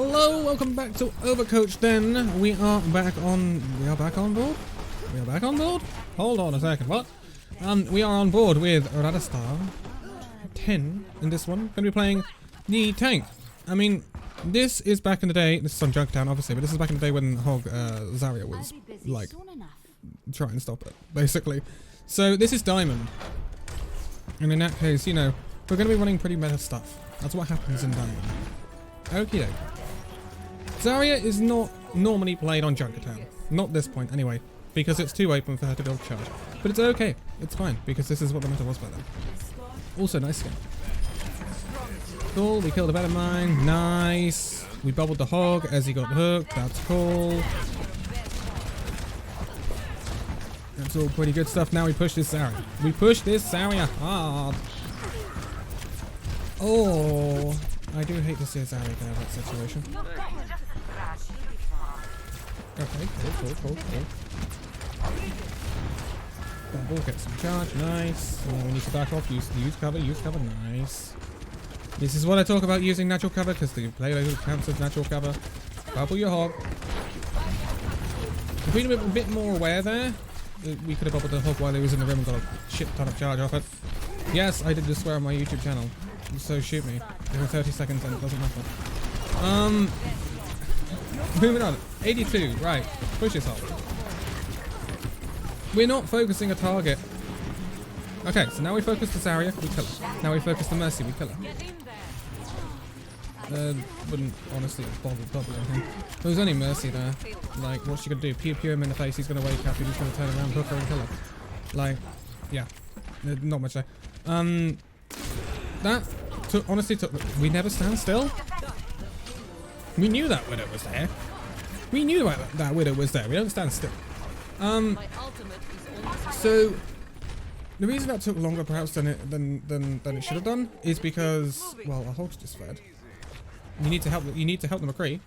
Hello, welcome back to Overcoach then. We are back on board? We are back on board? Hold on a second, what? We are on board with Radastar 10 in this one. Gonna be playing the tank. I mean, this is back in the day, this is on Junkertown obviously, but this is back in the day when Hog Zarya was like trying to stop it, basically. So this is Diamond. And in that case, you know, we're gonna be running pretty meta stuff. That's what happens in Diamond. Okie doke. Zarya is not normally played on Junkertown. Not this point anyway, because it's too open for her to build charge. But it's okay. It's fine, because this is what the meta was by then. Also, nice skin. Cool, we killed a better mine. Nice. We bubbled the Hog as he got hooked. That's cool. That's all pretty good stuff. Now we push this Zarya. We push this Zarya hard. Oh, I do hate to see a Zarya get out of that situation. Okay, cool. Bubble, get some charge, nice. And then we need to back off, use cover, nice. This is what I talk about using natural cover, because the player who counts as natural cover. Bubble your Hog. If we'd been a bit more aware there, we could have bubbled the Hog while he was in the room and got a shit ton of charge off it. Yes, I did just swear on my YouTube channel, so shoot me. Give me 30 seconds and it doesn't matter. Moving on. 82, right. Push this Hog. We're not focusing a target. Okay, so now we focus the Zarya, we kill her. Now we focus the Mercy, we kill her. Wouldn't honestly bother anything. There's only Mercy there. Like, what's she gonna do? Pew him in the face, he's gonna wake up, he's just gonna turn around, hook her and kill her. Like, yeah. Not much there. That honestly took. We never stand still. We knew that Widow was there. We knew that Widow was there. We don't stand still. So the reason that took longer perhaps than it should have done is because, well, our Hog's just fed. You need to help. You need to help the McCree.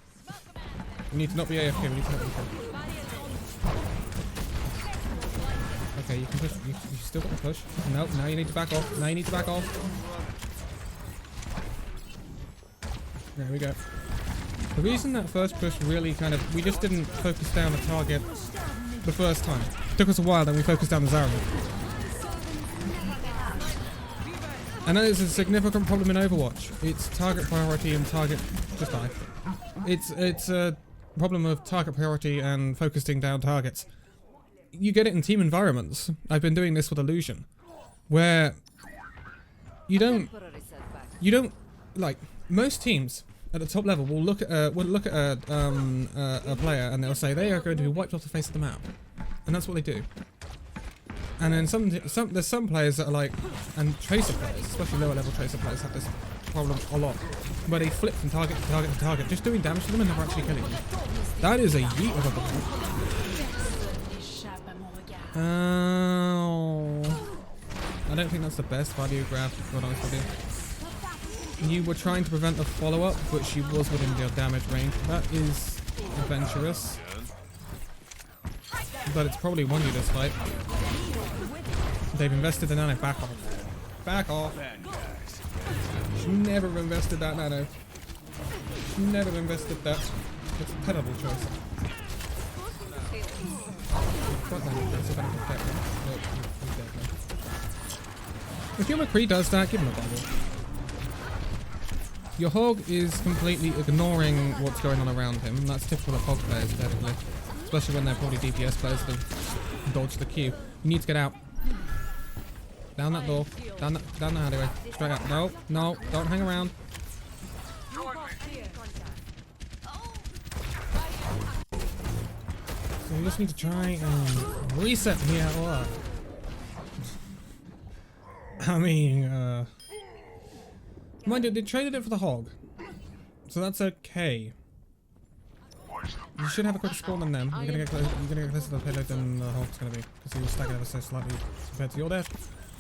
You need to not be AFK. We need to help the McCree. Okay, you can push. You still got to push. Nope. Now you need to back off. Now you need to back off. There we go. The reason that first push really kind of, we just didn't focus down the target the first time. It took us a while, then we focused down the Zarya. And that is a significant problem in Overwatch. It's target priority and target, just die. It's a problem of target priority and focusing down targets. You get it in team environments. I've been doing this with Illusion, where you don't like, most teams at the top level will look at a player and they'll say they are going to be wiped off the face of the map, and that's what they do. And then there's some players that are like, and tracer players, especially lower level tracer players, have this problem a lot, where they flip from target to target to target, just doing damage to them and never actually killing them. That is a yeet of a ball. I don't think that's the best value grab, to be honest with you. You were trying to prevent the follow-up, but she was within their damage range. That is adventurous. But it's probably won you this fight. They've invested the nano. Back off. Back off. She never invested that nano. She never invested that. It's a terrible choice. If your McCree does that, give him a bubble. Your Hog is completely ignoring what's going on around him. That's typical of Hog players, definitely. Especially when they're probably DPS players that dodge the queue. You need to get out. Down that door. Down the alleyway. Straight out. No, don't hang around. So we just need to try and reset here. Or I mean, mind you, they traded it for the Hog, so that's okay. You should have a quicker spawn than them. You're gonna get closer to the payload than the Hog's gonna be, because he was staggered ever so slightly compared to your death.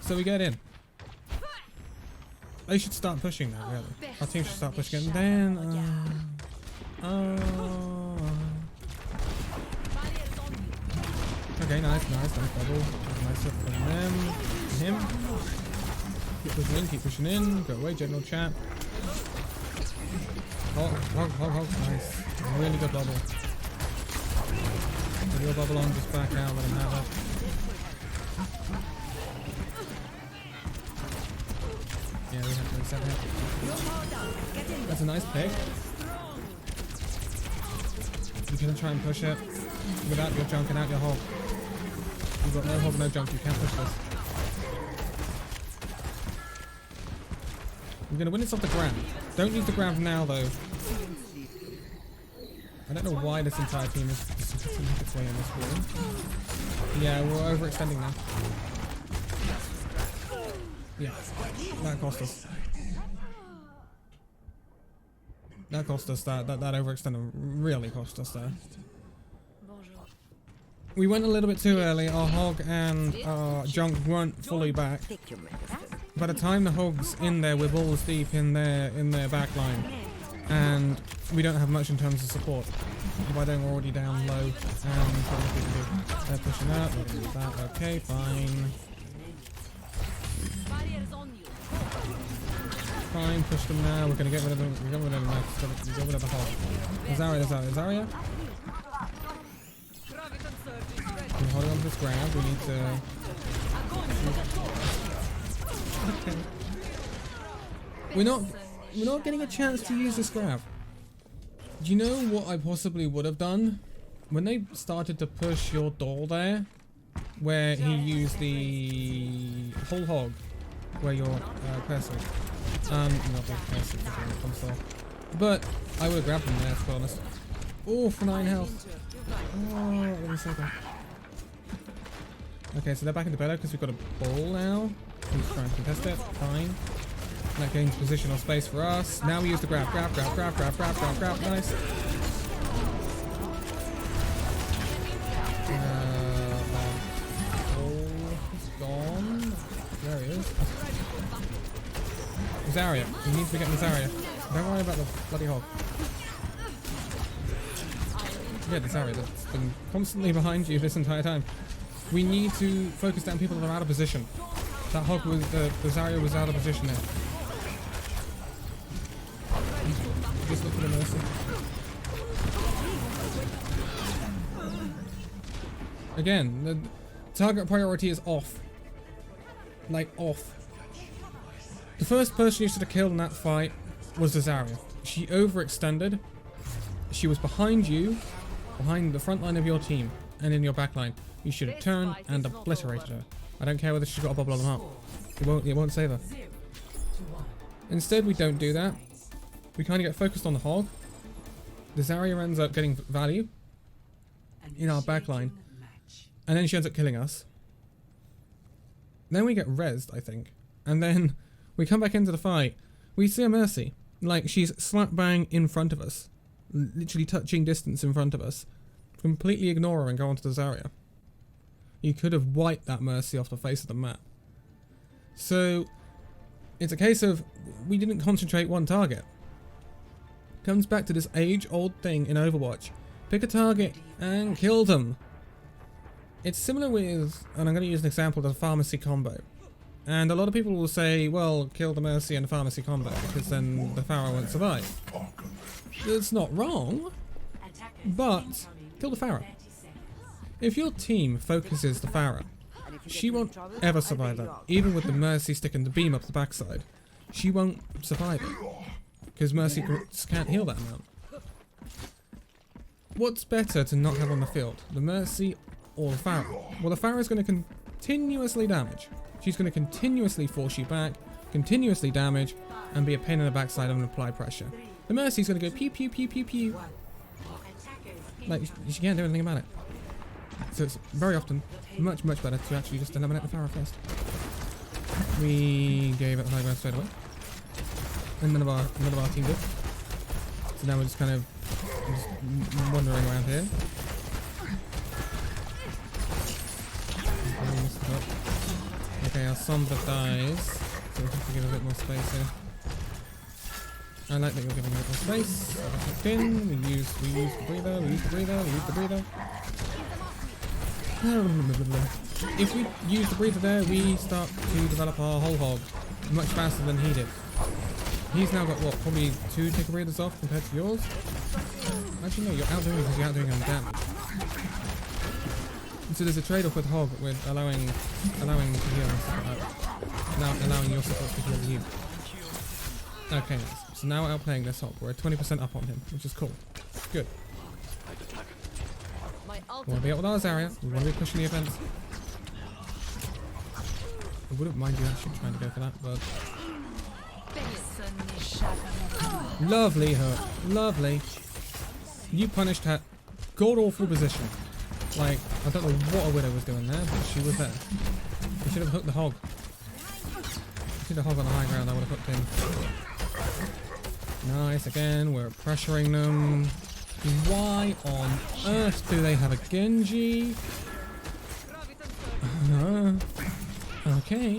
So we get in. They should start pushing now, really. Our team should start pushing it. And then, okay, nice double. Nice hit from them, him. Keep pushing in, keep pushing in. Go away, general chat. Hog. Nice. Really good bubble. Put your bubble on, just back out, let him have it. Yeah, we have to reset it. That's a nice pick. You can try and push it without your junk and out your hog. You've got no hog, no junk, you can't push this. We're going to win this off the grab. Don't use the grab now though. I don't know why this entire team is making its way in this wall. Yeah, we're overextending now. Yeah, that cost us. That cost us, that overextender really cost us there. We went a little bit too early, our hog and our junk weren't fully back. By the time the hog's in there, we're balls deep in their back line. And we don't have much in terms of support. By then we're already down low, and what else we can do? They're pushing out, we're gonna do that, okay, fine. Fine, push them now, we're gonna get rid of them, we're getting rid of them next, we're get rid of the hog. Zarya. We're holding on to this grab, we need to... Okay. We're not getting a chance to use this grab. Do you know what I possibly would have done? When they started to push your door there, where he used the whole hog, where your cursor, not the cursor, the console. But I would have grabbed him there, to be honest. Oh, for 9 health. Oh, let me say that. Okay, so they're back in the better because we've got a ball now. Let's try and contest it. Fine. That gains positional space for us. Now we use the grab. Nice. He's gone. There he is. Zarya. We need to be getting the Zarya. Don't worry about the bloody hog. Yeah, the Zarya that's been constantly behind you this entire time. We need to focus down people that are out of position. That hog was, the Zarya was out of position there. Just look for the mercy. Again, the target priority is off. Like, off. The first person you should have killed in that fight was the Zarya. She overextended. She was behind you, behind the front line of your team, and in your back line. You should have turned and obliterated her. I don't care whether she's got a bubble or not. It won't save her. Instead, we don't do that. We kind of get focused on the hog. The Zarya ends up getting value in our backline, and then she ends up killing us. Then we get rezzed, I think, and then we come back into the fight. We see a Mercy, like she's slap bang in front of us, literally touching distance in front of us. Completely ignore her and go onto the Zarya. You could have wiped that Mercy off the face of the map. So it's a case of we didn't concentrate one target. Comes back to this age-old thing in Overwatch. Pick a target and kill them. It's similar with, and I'm going to use an example of the pharmacy combo. And a lot of people will say, well, kill the Mercy and the pharmacy combo, because then the Pharaoh won't survive. It's not wrong, but kill the Pharaoh. If your team focuses the Pharaoh, she won't ever survive that. Even with the Mercy sticking the beam up the backside, she won't survive it. Because Mercy just can't heal that amount. What's better to not have on the field? The Mercy or the Pharaoh? Well, the Pharaoh is going to continuously damage. She's going to continuously force you back, continuously damage, and be a pain in the backside and apply pressure. The Mercy's going to go pew pew pew pew pew. Like, she can't do anything about it. So it's very often much better to actually just eliminate the Pharaoh first. We gave it a high ground straight away. And none of our team did. So now we're just kind of wandering around here. Okay, our Sombra dies. So we have to give a bit more space here. I like that you're giving a bit more space. In. We use the breather. If we use the breather there, we start to develop our whole hog much faster than he did. He's now got, what, probably 2 take a breathers off compared to yours? Actually, no, you're outdoing him because you're outdoing him damage. And so there's a trade-off with Hog with allowing to heal and stuff like that. Now allowing your support to heal you. Okay, so now we're outplaying this Hog. We're at 20% up on him, which is cool. Good. We want to be up with our Zarya. We want to be pushing the events. I wouldn't mind you actually trying to go for that, but... Lovely hook. Lovely. You punished her. God-awful position. Like, I don't know what a Widow was doing there, but she was there. We should have hooked the Hog. Should have Hog on the high ground, I would have hooked him. Nice, again, we're pressuring them. Why on earth do they have a Genji? Okay.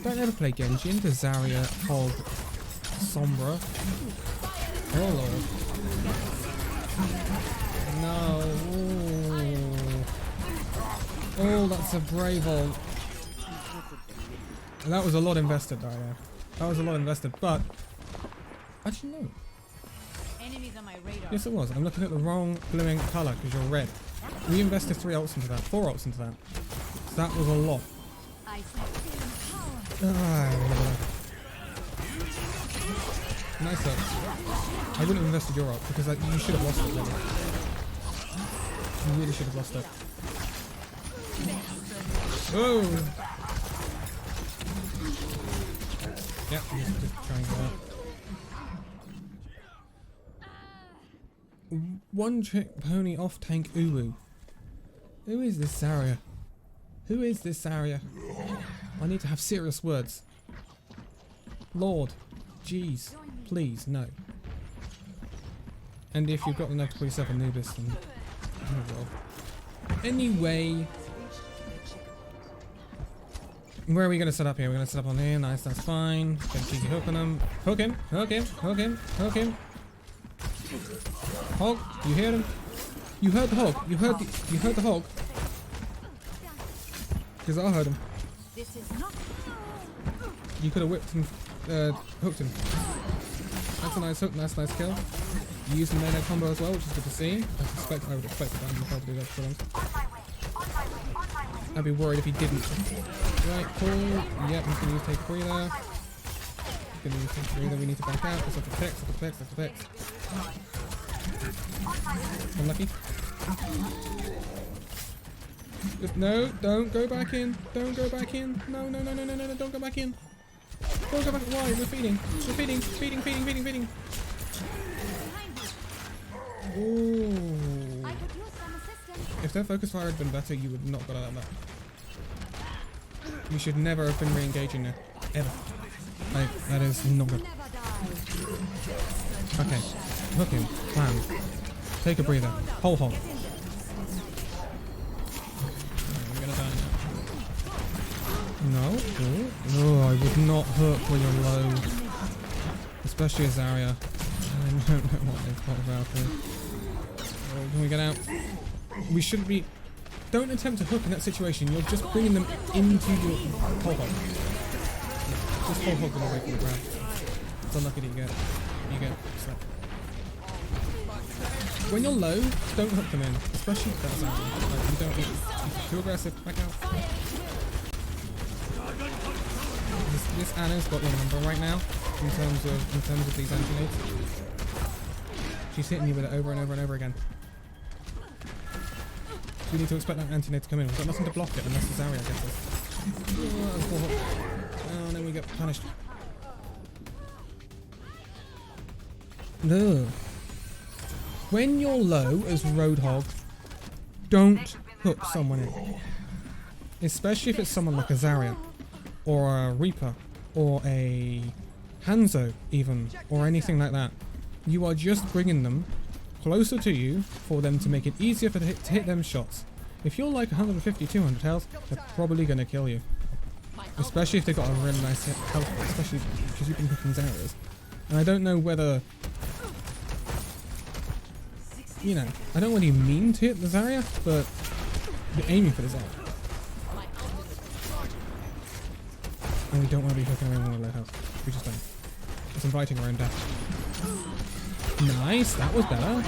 Don't ever play Genji into Zarya, Hog, Sombra. Oh lord. No. Oh, that's a brave ult. That was a lot invested, Zarya. That was a lot invested, but... Actually, no. Yes, it was. I'm looking at the wrong blooming colour because you're red. We invested 3 ults into that, 4 ults into that. So that was a lot. Nice ult. I wouldn't have invested your ult because you should have lost it. Really. You really should have lost it. Oh! Yep, just try and get out. One trick pony off tank Uwu. Who is this Zarya? Who is this Zarya? I need to have serious words. Lord. Jeez. Please, no. And if you've got enough to call yourself a noobist, then... Oh well. Anyway... Where are we going to set up here? We're going to set up on here. Nice, that's fine. Get a cheeky hook on him. Hook him, hook him, hook him, hook him. Hog, you hear him? You heard the Hog. You heard the Hog. Because I heard him. You could have whipped him, hooked him. That's a nice hook, nice kill. You used the melee combo as well, which is good to see. I would expect that you probably do that for him. I'd be worried if he didn't. Right, cool. Yep, he's gonna use take a breather. He's gonna use take a breather. We need to back out. That's off the text, off the text, off the text. Unlucky. Just no, don't go back in. Don't go back in. No, don't go back in. Don't go back. Why? We're feeding. We're feeding. Feeding. Ooh. If their focus fire had been better, you would not got out of that. You should never have been re-engaging there. Ever. Like, that is not good. Okay. Hook him. Plan. Take a breather. Whole hog. I'm gonna die now. No. Oh, I would not hook when you're low. Especially a Zarya. I don't know what they've got about it. Oh, can we get out? We shouldn't be... Don't attempt to hook in that situation. You're just bringing them into your whole hog. Just whole hog them away from the ground. It's unlucky that you get slapped. When you're low, don't hook them in. Especially that Zarya. Like, you don't... You're too aggressive. Back out. This Anna's got your number right now. In terms of these anti-nades. She's hitting you with it over and over again. We need to expect that anti-nade to come in. We've got nothing to block it unless the Zarya gets us. Oh, and then we get punished. No. When you're low as Roadhog, don't hook someone in. Especially if it's someone like a Zarya, or a Reaper, or a Hanzo even, or anything like that. You are just bringing them closer to you for them to make it easier to hit them shots. If you're like 150, 200 health, they're probably going to kill you. Especially if they've got a really nice health, especially because you've been hooking Zaryas. And I don't know whether... You know, I don't know whether you mean to hit the Zarya, but you're aiming for the Zarya. And we don't want to be hooking around with low health. We just don't. It's inviting her own death. Nice, that was better.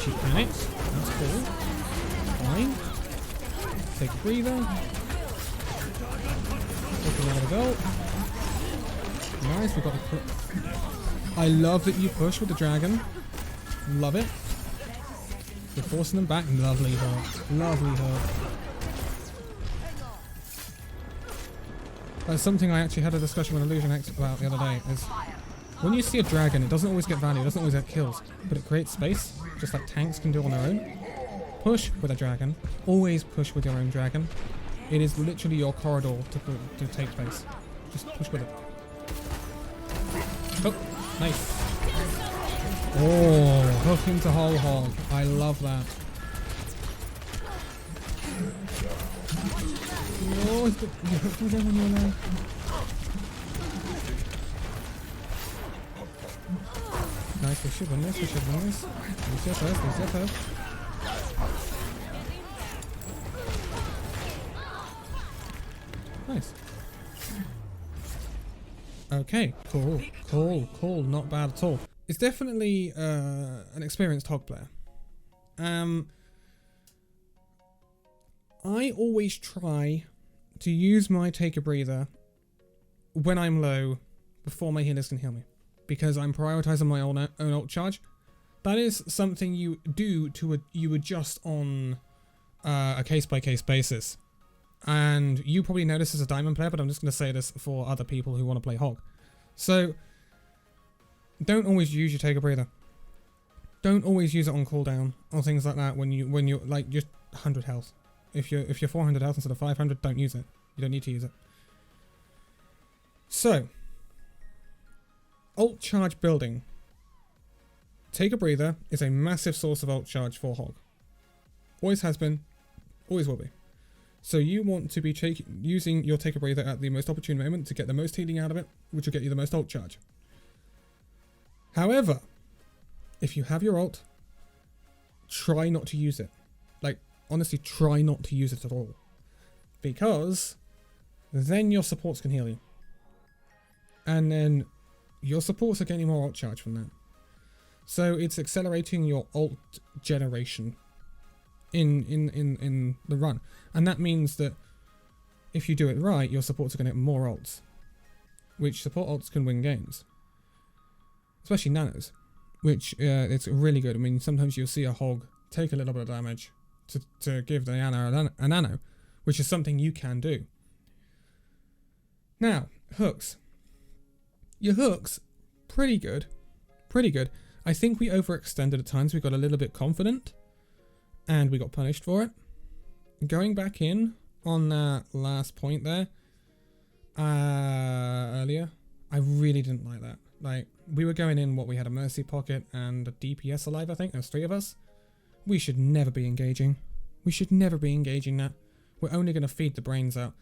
She panicked. That's cool. Fine. Take a breather. Take another ult. Nice, we got the... I love that you push with the dragon. Love it. You're forcing them back. Lovely hurt. Lovely hurt. That's something I actually had a discussion with Illusion X about the other day. Is when you see a dragon, it doesn't always get value, it doesn't always get kills, but it creates space, just like tanks can do on their own. Push with a dragon. Always push with your own dragon. It is literally your corridor to take space. Just push with it. Oh, nice. Oh, hook into whole hog. I love that. Oh, you hooked him again when you were there. Nice, we should win this, we should win this. Lose your first, lose your first. Nice. Okay, cool, not bad at all. It's definitely an experienced hog player. I always try to use my take a breather when I'm low before my healers can heal me, because I'm prioritizing my own ult charge. That is something you do you adjust on a case-by-case basis. And you probably know this as a diamond player, but I'm just going to say this for other people who want to play hog. So, don't always use your take a breather. Don't always use it on cooldown or things like that when you're like just 100 health. If you're 400 health instead of 500, don't use it. You don't need to use it. So, ult charge building. Take a breather is a massive source of ult charge for hog. Always has been, always will be. So you want to be using your take a breather at the most opportune moment to get the most healing out of it, which will get you the most ult charge. However, if you have your ult, try not to use it. Like, honestly, try not to use it at all. Because then your supports can heal you. And then your supports are getting more ult charge from that. So it's accelerating your ult generation in the run. And that means that if you do it right, your supports are going to get more ults. Which support ults can win games. Especially nanos. Which it's really good. I mean, sometimes you'll see a hog take a little bit of damage to give the nano a nano. Which is something you can do. Now, hooks. Your hooks, pretty good. Pretty good. I think we overextended at times. We got a little bit confident. And we got punished for it. Going back in on that last point there. Earlier. I really didn't like that. Like, we were going in we had a Mercy Pocket and a DPS alive, I think. There's 3 of us. We should never be engaging. We should never be engaging that. We're only going to feed the brains out.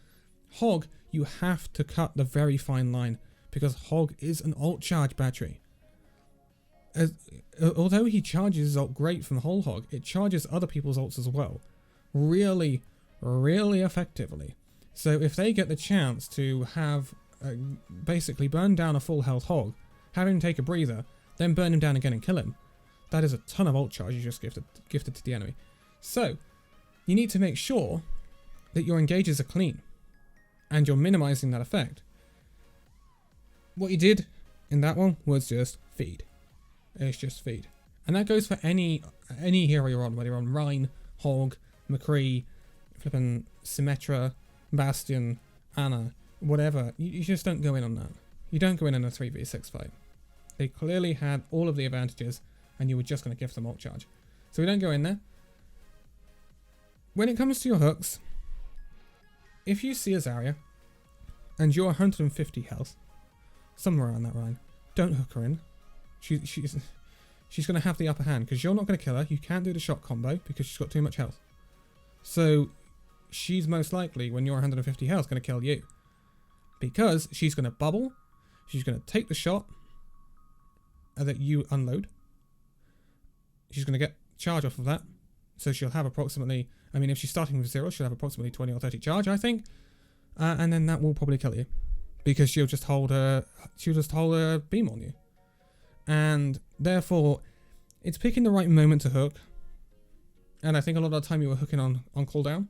Hog, you have to cut the very fine line. Because Hog is an ult charge battery. Although he charges his ult great from the whole hog, it charges other people's ults as well. Really, really effectively. So if they get the chance to have basically burn down a full health hog, have him take a breather, then burn him down again and kill him, that is a ton of ult charge you just gifted to the enemy. So you need to make sure that your engages are clean and you're minimizing that effect. What you did in that one was just feed. It's just feed. And that goes for any hero you're on, whether you're on Rhine, Hog, McCree, flippin' Symmetra, Bastion, Anna, whatever. You just don't go in on that. You don't go in a 3v6 fight. They clearly had all of the advantages and you were just going to give them ult charge. So we don't go in there. When it comes to your hooks, if you see a Zarya and you're 150 health, somewhere around that line, don't hook her in. She's going to have the upper hand because you're not going to kill her. You can't do the shot combo because she's got too much health. So she's most likely, when you're 150 health, going to kill you. Because she's going to bubble. She's going to take the shot that you unload. She's going to get charge off of that. So she'll have approximately, I mean, if she's starting with 0, she'll have approximately 20 or 30 charge, I think. And then that will probably kill you. Because she'll just hold her beam on you. and therefore it's picking the right moment to hook. And I think a lot of the time you were hooking on cooldown,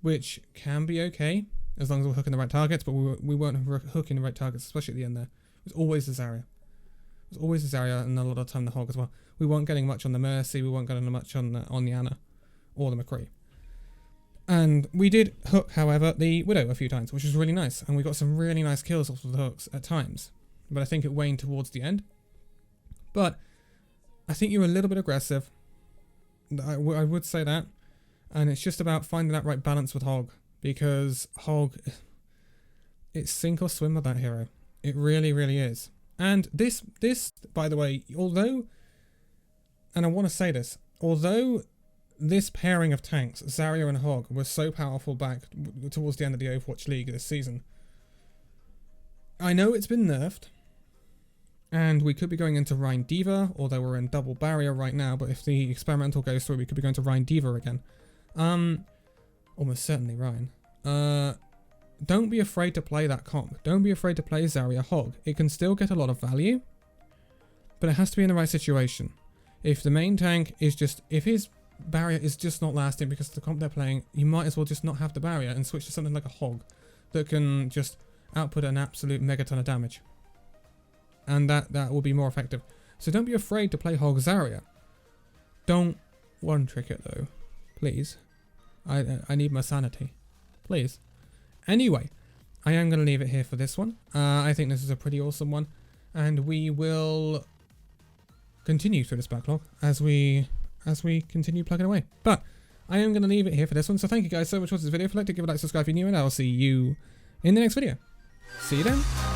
which can be okay as long as we're hooking the right targets, but we weren't hooking the right targets, especially at the end there. It was always the Zarya. It was always the Zarya, and a lot of the time the Hog as well. We weren't getting much on the Mercy, we weren't getting much on the Ana or the McCree. And we did hook, however, the Widow a few times, which was really nice, and we got some really nice kills off of the hooks at times. But I think it waned towards the end. But I think you were a little bit aggressive. I would say that. And it's just about finding that right balance with Hog. Because Hog, it's sink or swim with that hero. It really, really is. And this, by the way, although, and I want to say this, although this pairing of tanks, Zarya and Hog, was so powerful back towards the end of the Overwatch League this season, I know it's been nerfed. And we could be going into Rhine Diva, although we're in double barrier right now, but if the experimental goes through, we could be going to Rhine Diva again. Almost certainly Rhine. Don't be afraid to play that comp. Don't be afraid to play Zarya Hog. It can still get a lot of value, but it has to be in the right situation. If the main tank is just, if his barrier is just not lasting because of the comp they're playing, you might as well just not have the barrier and switch to something like a Hog that can just output an absolute megaton of damage. And that will be more effective. So don't be afraid to play Hog Zarya. Don't one trick it though, please. I need my sanity, please. Anyway, I am going to leave it here for this one. I think this is a pretty awesome one, and we will continue through this backlog as we continue plugging away. But I am going to leave it here for this one. So thank you guys so much for this video. If you'd like to give a like, subscribe if you're new, and I'll see you in the next video. See you then.